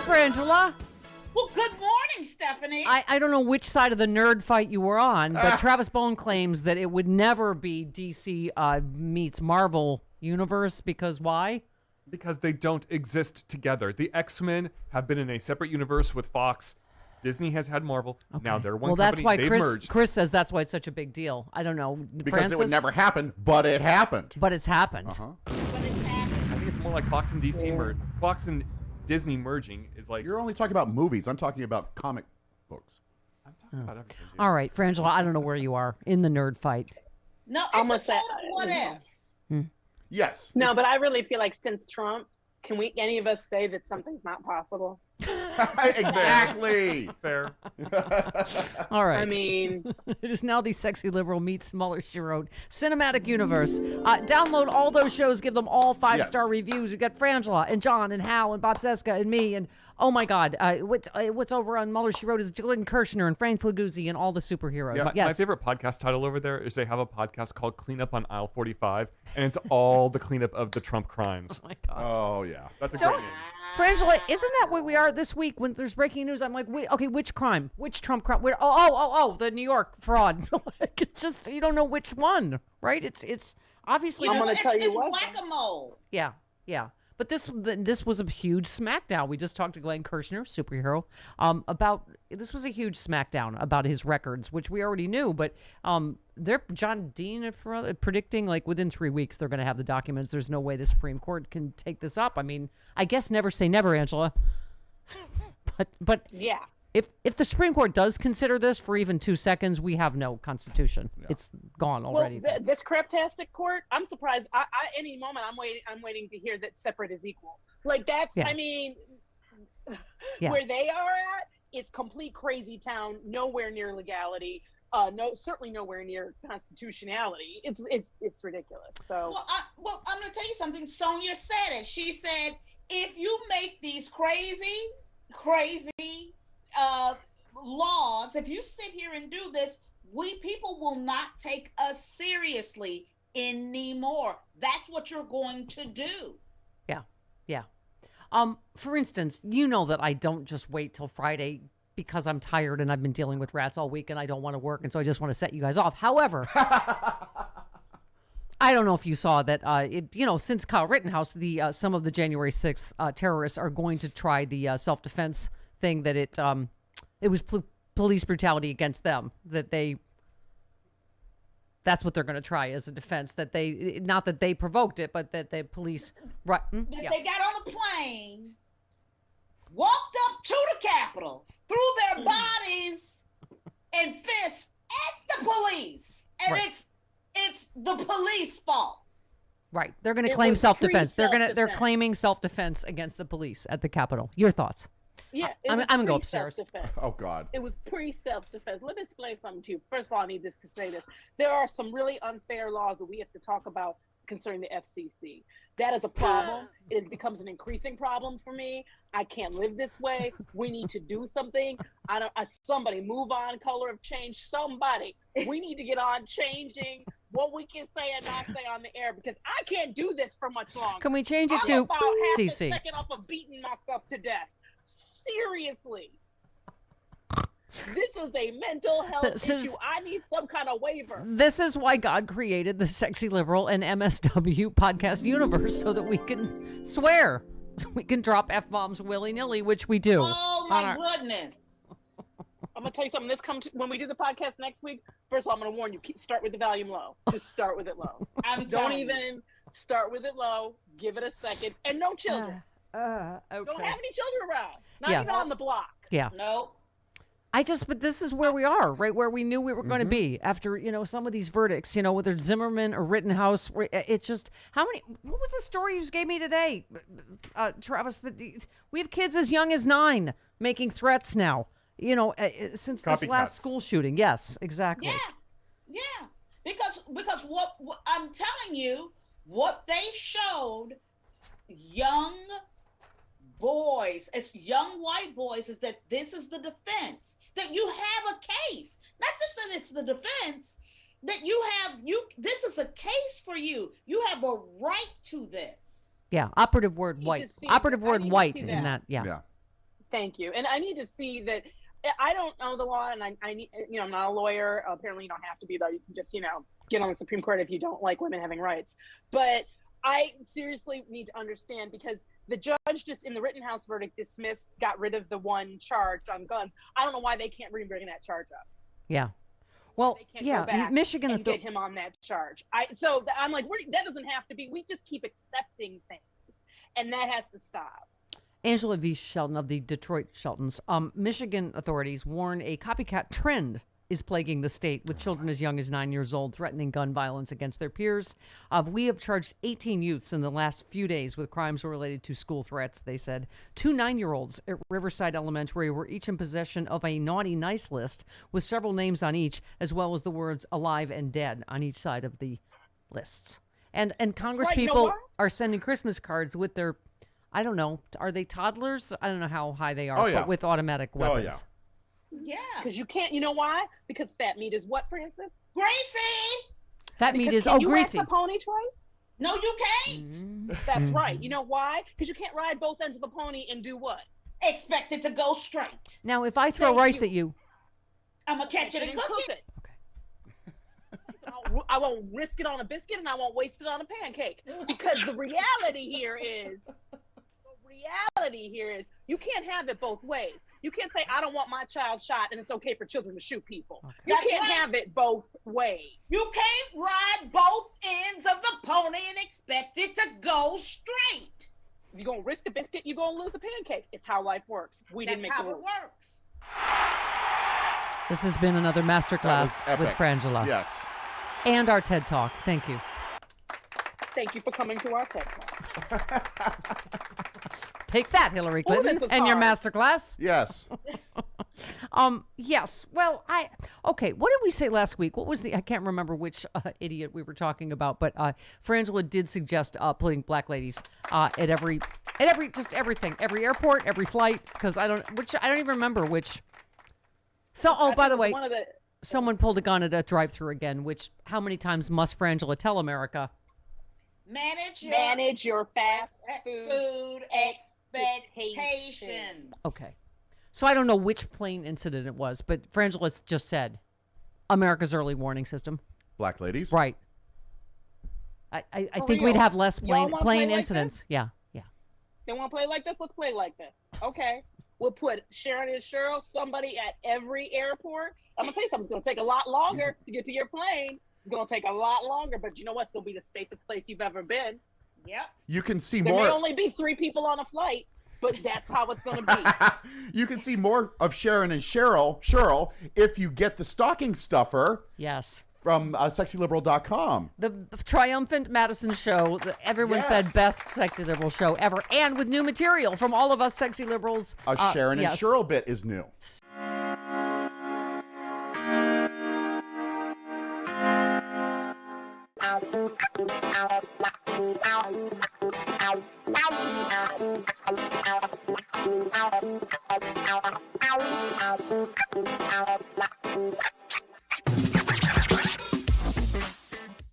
Frangela. Well, good morning, Stephanie. I don't know which side of the nerd fight you were on, but Travis Bone claims that it would never be DC meets Marvel universe because why? Because they don't exist together. The X-Men have been in a separate universe with Fox. Disney has had Marvel. Okay. Now they're one company. That's why They've merged. Chris says that's why it's such a big deal. I don't know. Because Francis? it would never happen, but it happened. But it's happened. But it's happened. I think it's more like Fox and DC merge. Fox and Disney merging is like... You're only talking about movies. I'm talking about comic books. I'm talking about everything. Dude. All right, Frangela, I don't know where you are in the nerd fight. No, it's a total what if. Yes. No, but I really feel like since Trump, can we any of us say that something's not possible? Exactly. Fair. All right. I mean, it is now the Sexy Liberal meets Mueller, she wrote. Cinematic Universe. Download all those shows. Give them all 5-star reviews. We got Frangela and John and Hal and Bob Seska and me. And oh my God, what's over on Mueller, she wrote is Glenn Kirshner and Frank Flaguzzi and all the superheroes. Yeah, my favorite podcast title over there is they have a podcast called Clean Up on Aisle 45, and it's all the cleanup of the Trump crimes. Oh my God. Oh yeah. That's a great name. Frangela, isn't that where we are this week when there's breaking news? I'm like, okay, which crime? Which Trump crime? Where? Oh, the New York fraud. It's just, you don't know which one, right? It's obviously. I'm going to tell you what. Whack-a-mole. Yeah. But this was a huge smackdown. We just talked to Glenn Kirshner, superhero, about this was a huge smackdown about his records, which we already knew. But they're John Dean predicting like within 3 weeks they're going to have the documents. There's no way the Supreme Court can take this up. I mean, I guess never say never, Angela. but yeah. If the Supreme Court does consider this for even 2 seconds, we have no constitution. Yeah. It's gone already. Well, this craptastic court, I'm surprised. I any moment I'm waiting to hear that separate is equal. Like that's, I mean, where they are at, it's complete crazy town. Nowhere near legality. Certainly nowhere near constitutionality. It's ridiculous. So well, I'm gonna tell you something. Sonia said it. She said, if you make these crazy laws, if you sit here and do this, we people will not take us seriously anymore. That's what you're going to do. Yeah. For instance, you know that I don't just wait till Friday because I'm tired and I've been dealing with rats all week and I don't want to work, and so I just want to set you guys off. However, I don't know if you saw that, since Kyle Rittenhouse, some of the January 6th terrorists are going to try the self-defense thing that it was police brutality against them, that's what they're going to try as a defense, not that they provoked it, but that the police They got on a plane, walked up to the Capitol, threw their bodies and fists at the police, and it's the police fault. Right. They're going to claim self-defense. They're claiming self-defense against the police at the Capitol. Your thoughts? Yeah, I'm going to go upstairs. Oh, God. It was pre-self-defense. Let me explain something to you. First of all, I need this to say this. There are some really unfair laws that we have to talk about concerning the FCC. That is a problem. It becomes an increasing problem for me. I can't live this way. We need to do something. Somebody move on, color of change. Somebody. We need to get on changing what we can say and not say on the air, because I can't do this for much longer. Can we change it I'm to about half CC? a second off of beating myself to death. Seriously. This is a mental health issue. I need some kind of waiver. This is why God created the Sexy Liberal and MSW podcast universe, so that we can swear. So we can drop F-bombs willy-nilly, which we do. Oh, my goodness. I'm going to tell you something. When we do the podcast next week, first of all, I'm going to warn you, start with the volume low. Just start with it low. Don't even start with it low. Give it a second. And no children. Okay. Don't have any children around. Not even on the block. Yeah. No. But this is where we are, right where we knew we were going to be after, some of these verdicts, whether it's Zimmerman or Rittenhouse. It's just, what was the story you just gave me today, Travis? We have kids as young as 9 making threats now, since this last school shooting. Yes, exactly. Yeah. because what I'm telling you, what they showed young boys, as young white boys, is that this is the defense, that you have a case, not just that it's the defense, that this is a case for you. You have a right to this. Yeah, operative word white. Operative word white in that. Yeah. Yeah. Thank you. And I need to see that. I don't know the law, and I need, I'm not a lawyer. Apparently, you don't have to be, though. You can just, get on the Supreme Court if you don't like women having rights. But I seriously need to understand, because the judge just in the Rittenhouse verdict got rid of the one charged on guns. I don't know why they can't bring that charge up. Yeah. Well, They can't go back Michigan and get him on that charge. I'm like, that doesn't have to be. We just keep accepting things, and that has to stop. Angela V. Shelton of the Detroit Sheltons. Michigan authorities warn a copycat trend is plaguing the state, with children as young as 9 years old threatening gun violence against their peers. We have charged 18 youths in the last few days with crimes related to school threats, they said. 2 9-year-olds at Riverside Elementary were each in possession of a naughty nice list with several names on each, as well as the words alive and dead on each side of the lists. And Congress people are sending Christmas cards with their, I don't know, are they toddlers? I don't know how high they are, but with automatic weapons. Oh, yeah. Yeah. Because you can't, you know why? Because fat meat is what, Francis? Gracie! Fat meat is, can you greasy. wax a pony twice? No, you can't. That's right. You know why? Because you can't ride both ends of a pony and do what? Expect it to go straight. Now, if I throw rice at you, I'm going to catch it and cook it. Okay. I won't risk it on a biscuit, and I won't waste it on a pancake. Because the reality here is you can't have it both ways. You can't say, I don't want my child shot, and it's okay for children to shoot people. Okay. You can't have it both ways. You can't ride both ends of the pony and expect it to go straight. If you're going to risk a biscuit, you're going to lose a pancake. It's how life works. We didn't make the rules. That's how it works. This has been another masterclass with Frangela. Yes. And our TED Talk. Thank you. Thank you for coming to our TED Talk. Take that, Hillary Clinton, and your masterclass. Yes. Yes. Well, what did we say last week? What was I can't remember which idiot we were talking about, but Frangela did suggest putting black ladies at everything, every airport, every flight, because I don't even remember which. So, by the way, someone pulled a gun at a drive-thru again, how many times must Frangela tell America? Manage your fast food expectations. Okay. So I don't know which plane incident it was, but Frangela just said America's early warning system. Black ladies? Right. I think we'd have less plane incidents. Like yeah. They want to play like this? Let's play like this. Okay. We'll put Sharon and Cheryl, somebody at every airport. I'm going to tell you something. It's going to take a lot longer to get to your plane. It's going to take a lot longer, but you know what? It's going to be the safest place you've ever been. Yep. You can see there more. There may only be 3 people on a flight, but that's how it's going to be. You can see more of Sharon and Cheryl, if you get the stocking stuffer. Yes. From sexyliberal.com. The triumphant Madison show. Everyone said best Sexy Liberal show ever. And with new material from all of us Sexy Liberals. A Sharon and Cheryl bit is new.